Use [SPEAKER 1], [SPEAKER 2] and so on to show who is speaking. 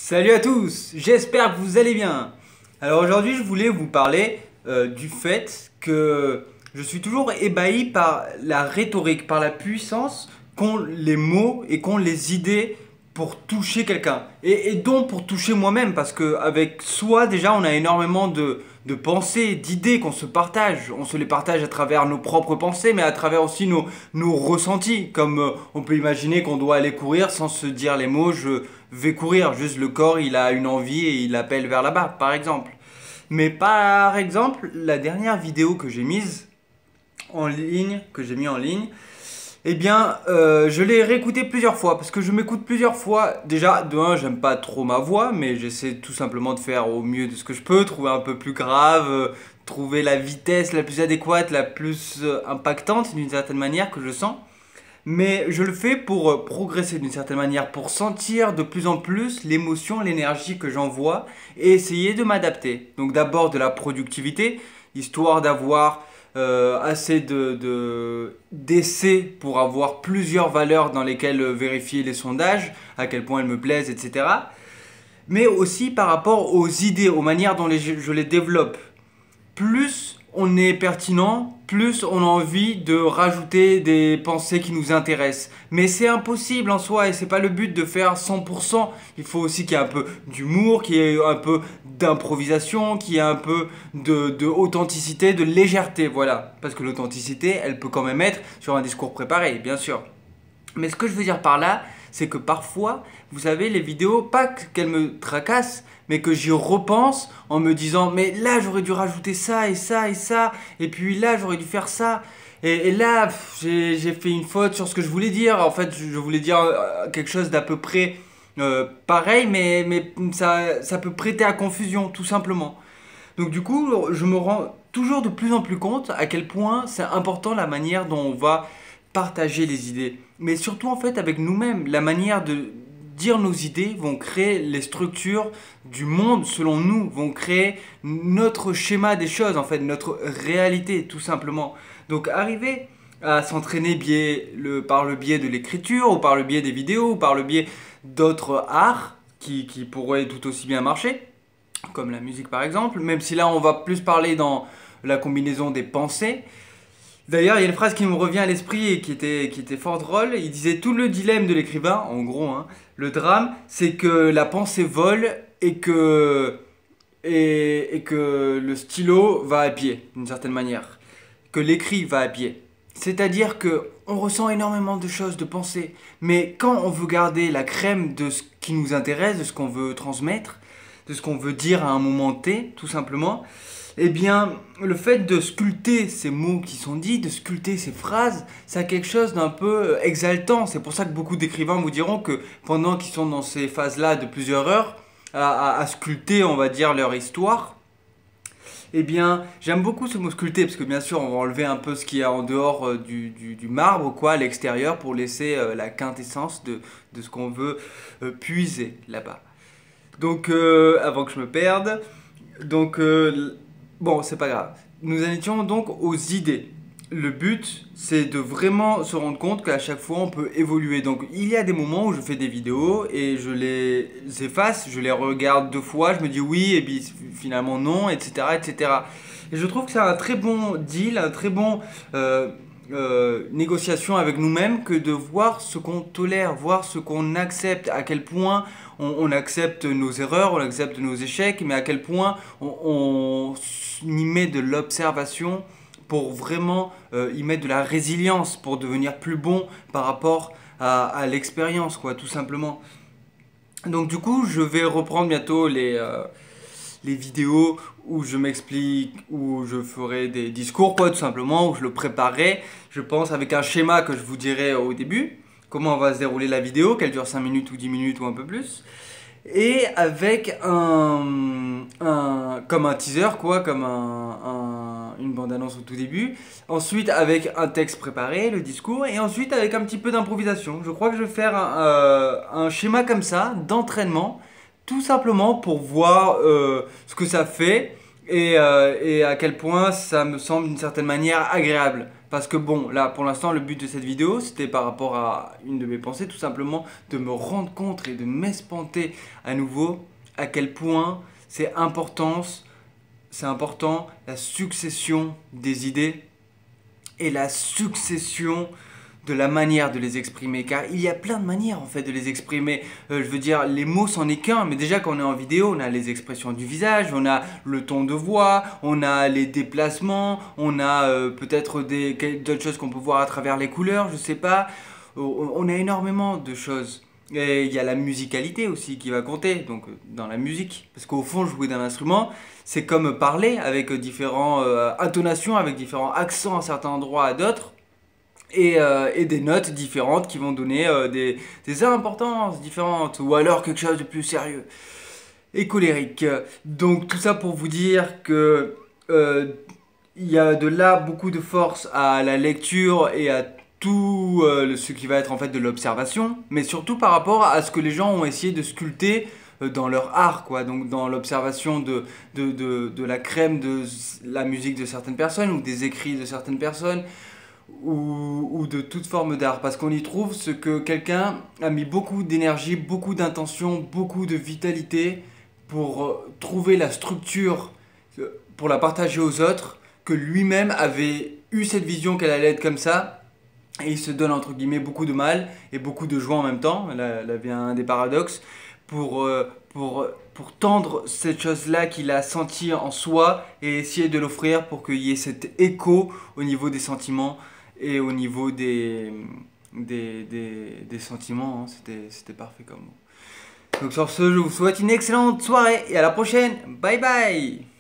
[SPEAKER 1] Salut à tous, j'espère que vous allez bien. Alors aujourd'hui je voulais vous parler du fait que je suis toujours ébahi par la rhétorique, par la puissance qu'ont les mots et qu'ont les idées pour toucher quelqu'un. Et donc pour toucher moi-même, parce qu'avec soi déjà on a énormément de pensées, d'idées qu'on se partage. On se les partage à travers nos propres pensées, mais à travers aussi nos ressentis. Comme on peut imaginer qu'on doit aller courir sans se dire les mots « je vais courir ». Juste le corps, il a une envie et il appelle vers là-bas, par exemple. Mais par exemple, la dernière vidéo que j'ai mise en ligne, eh bien, je l'ai réécouté plusieurs fois parce que je m'écoute plusieurs fois. Déjà, de un, j'aime pas trop ma voix, mais j'essaie tout simplement de faire au mieux de ce que je peux, trouver un peu plus grave, trouver la vitesse la plus adéquate, la plus impactante d'une certaine manière que je sens. Mais je le fais pour progresser d'une certaine manière, pour sentir de plus en plus l'émotion, l'énergie que j'envoie et essayer de m'adapter. Donc d'abord de la productivité, histoire d'avoir assez d'essais pour avoir plusieurs valeurs dans lesquelles vérifier les sondages, à quel point elles me plaisent, etc. Mais aussi par rapport aux idées, aux manières dont je les développe. Plus on est pertinent, plus on a envie de rajouter des pensées qui nous intéressent. Mais c'est impossible en soi et c'est pas le but de faire 100%. Il faut aussi qu'il y ait un peu d'humour, qu'il y ait un peu d'improvisation, qu'il y ait un peu de authenticité, de légèreté, voilà. Parce que l'authenticité, elle peut quand même être sur un discours préparé, bien sûr. Mais ce que je veux dire par là, c'est que parfois, vous savez, les vidéos, pas qu'elles me tracassent, mais que j'y repense en me disant « mais là, j'aurais dû rajouter ça et ça et ça, et puis là, j'aurais dû faire ça, et là, j'ai fait une faute sur ce que je voulais dire. En fait, je voulais dire quelque chose d'à peu près pareil, mais ça peut prêter à confusion, tout simplement. » Donc du coup, je me rends toujours de plus en plus compte à quel point c'est important la manière dont on va partager les idées. Mais surtout en fait avec nous-mêmes, la manière de dire nos idées vont créer les structures du monde selon nous, vont créer notre schéma des choses en fait, notre réalité tout simplement. Donc arriver à s'entraîner par le biais de l'écriture ou par le biais des vidéos ou par le biais d'autres arts qui pourraient tout aussi bien marcher, comme la musique par exemple, même si là on va plus parler dans la combinaison des pensées. D'ailleurs, il y a une phrase qui me revient à l'esprit et qui était fort drôle. Il disait tout le dilemme de l'écrivain, en gros, hein, le drame, c'est que la pensée vole et que le stylo va à pied, d'une certaine manière. Que l'écrit va à pied. C'est-à-dire que on ressent énormément de choses, de pensées, mais quand on veut garder la crème de ce qui nous intéresse, de ce qu'on veut transmettre, de ce qu'on veut dire à un moment T, tout simplement, eh bien, le fait de sculpter ces mots qui sont dits, de sculpter ces phrases, ça a quelque chose d'un peu exaltant. C'est pour ça que beaucoup d'écrivains vous diront que pendant qu'ils sont dans ces phases-là de plusieurs heures, à sculpter, on va dire, leur histoire, eh bien, j'aime beaucoup ce mot sculpter, parce que bien sûr, on va enlever un peu ce qu'il y a en dehors du marbre, quoi, à l'extérieur, pour laisser la quintessence de ce qu'on veut puiser là-bas. Donc, avant que je me perde, donc... bon, c'est pas grave. Nous en étions donc aux idées. Le but, c'est de vraiment se rendre compte qu'à chaque fois, on peut évoluer. Donc, il y a des moments où je fais des vidéos et je les efface, je les regarde 2 fois, je me dis oui et puis finalement non, etc., etc. Et je trouve que c'est un très bon deal, un très bon négociation avec nous-mêmes que de voir ce qu'on tolère, voir ce qu'on accepte, à quel point on accepte nos erreurs, on accepte nos échecs, mais à quel point on y met de l'observation pour vraiment y mettre de la résilience, pour devenir plus bon par rapport à l'expérience, quoi, tout simplement. Donc du coup, je vais reprendre bientôt les vidéos où je m'explique, où je ferai des discours, quoi, tout simplement, où je le préparerai, je pense, avec un schéma que je vous dirai au début, comment va se dérouler la vidéo, qu'elle dure 5 minutes ou 10 minutes ou un peu plus, et avec comme un teaser, quoi, comme une bande-annonce au tout début, ensuite avec un texte préparé, le discours, et ensuite avec un petit peu d'improvisation. Je crois que je vais faire un schéma comme ça, d'entraînement, tout simplement pour voir ce que ça fait et à quel point ça me semble d'une certaine manière agréable. Parce que bon, là pour l'instant le but de cette vidéo c'était par rapport à une de mes pensées, tout simplement de me rendre compte et de m'espanter à nouveau à quel point c'est important la succession des idées et la succession de la manière de les exprimer, car il y a plein de manières en fait de les exprimer. Je veux dire, les mots c'en est qu'un, mais déjà quand on est en vidéo, on a les expressions du visage, on a le ton de voix, on a les déplacements, on a peut-être d'autres choses qu'on peut voir à travers les couleurs, je sais pas. On a énormément de choses. Et il y a la musicalité aussi qui va compter, donc dans la musique. Parce qu'au fond, jouer d'un instrument, c'est comme parler avec différentes intonations, avec différents accents à certains endroits à d'autres. Et des notes différentes qui vont donner des importances différentes, ou alors quelque chose de plus sérieux et colérique. Donc tout ça pour vous dire que il y a de là beaucoup de force à la lecture et à tout ce qui va être en fait de l'observation, mais surtout par rapport à ce que les gens ont essayé de sculpter dans leur art, quoi. Donc dans l'observation de la crème de la musique de certaines personnes ou des écrits de certaines personnes, ou de toute forme d'art, parce qu'on y trouve ce que quelqu'un a mis beaucoup d'énergie, beaucoup d'intention, beaucoup de vitalité pour trouver la structure, pour la partager aux autres, que lui-même avait eu cette vision qu'elle allait être comme ça, et il se donne entre guillemets beaucoup de mal et beaucoup de joie en même temps. Là vient un des paradoxes pour tendre cette chose-là qu'il a sentie en soi et essayer de l'offrir pour qu'il y ait cet écho au niveau des sentiments et au niveau des sentiments. Hein. C'était parfait comme mot. Donc sur ce, je vous souhaite une excellente soirée et à la prochaine. Bye bye.